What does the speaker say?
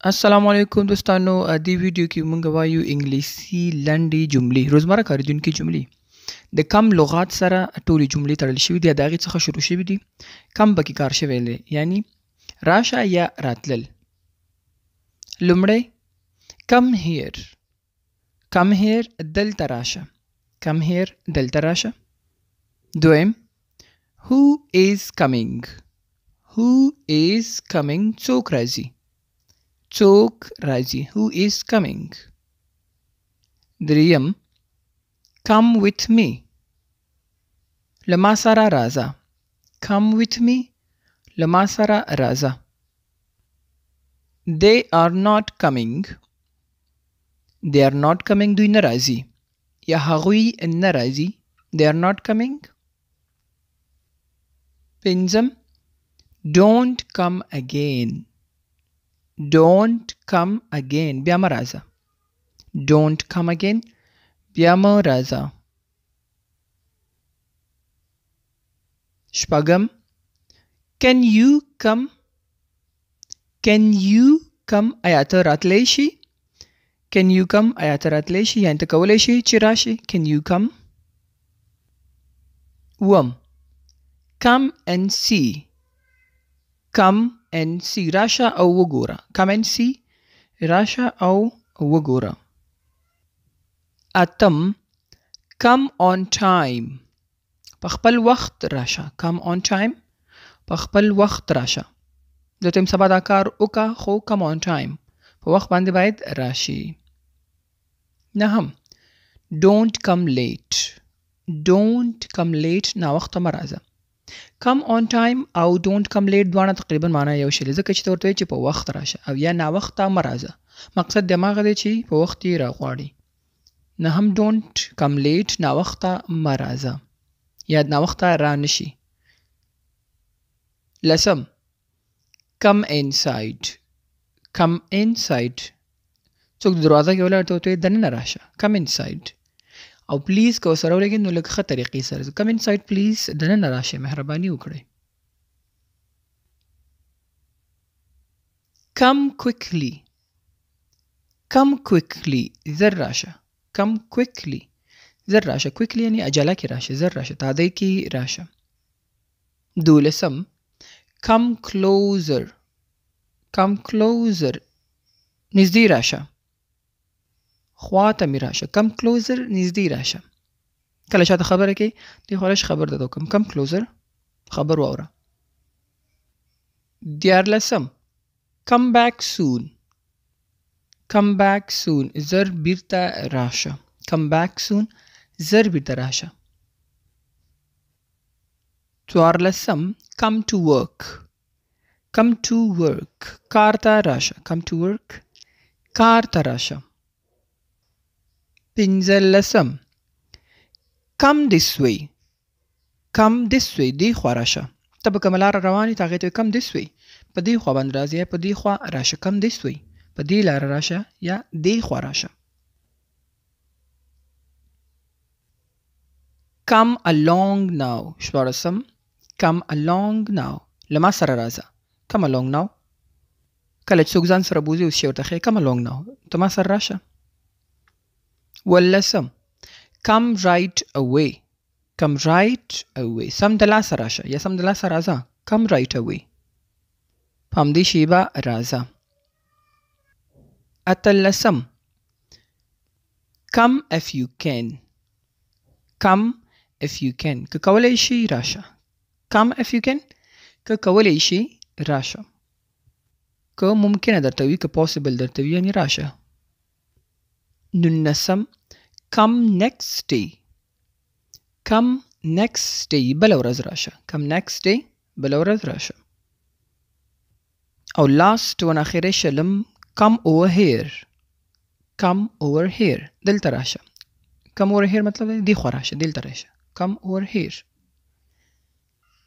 السلام علیکم دوستانو دې ویډیو کې مونږ وایو انګلیسي لنډې جملې روزمره کارېدونکې جملې د کم لغات سره ټولې جملې تړل شوي دي د هغې څخه شروع شوي دي کم پکې کار شوی دی یعنی راشه یا راتلل لومړی کم هیر دلته راشه کم هیر دلته راشه دویم who is coming څوک راځي who is coming دریم come with me له ما سره راځه come with me له ما سره راځه they are not coming دوی نه راځي یا هغوی نه راځي they are not coming پنځم don't come again بیا مه راځه don't come again بیا مه راځه شپږم can you come آیا ته راتلی شي یعنی ته کولی شي چې راشي can you come اووم come and see راشه او وګوره come and see راشه او وګوره اتم come on time په خپل وخت راشه زه ته سبا دا کار وکړه خو come on time په وخت باندې باید راشي نهم don't come late ناوخته مه راځه come on time او don't come late دواړه تقریبا معنا یو شی ځکه چې ته ورته وایې چې په وخت راشه او یا ناوخته مه راځه مقصد د هماغه دی چې په وخت یې راغواړي نهم don't come late ناوخته مه راځه یا ناوخته را نشي لسم come inside څوک د دروازه کې ولاړ ته ورته وایي دننه راشه come inside او پلیز که ورسره ولګي نو لږ ښه طریقې سره come inside پلیز دننه راشئ مهرباني وکړئ come quickly زر راشه quickly یعنی عجله کې راشه زر راشه تادی کې راشه دولسم come closer نږدې راشه خواته می راشه come closer نږدې راشه کله چاته خبره کوي دی خو لږ خبر درته وکړم come closer خبر واوره دیارلسم come back soon زر بیرته راشه څوارلسم come to work کار ته راشه پنځلسم come this way دې خوا راشه ته په کومه لاره روان یې ته هغې ته وایي come this way په دې خوا باندې راځه یا په دې خوا راشه come this way په دې لاره راشه یا دې خوا راشه come along now شپاړسم come along now له ما سره راځه come along now کله چې څوک ځان سره بوځي اوس یې ورته ښیي come along now ته ما سره راشه ولسم come right away سمدلاسه راشه یا سمدلاسه راځه come right away په همدې شیبه راځه اتلسم come if you can که کولی شي راشه come if you can که کولی شي راشه که ممکنه درته وي که possible درته وي یعنی راشه نولسم come next day بله ورځ راشه او last ون اخیری شلم come over here دلته راشه come over here مطلب دی خوا راشه دلته راشه come over here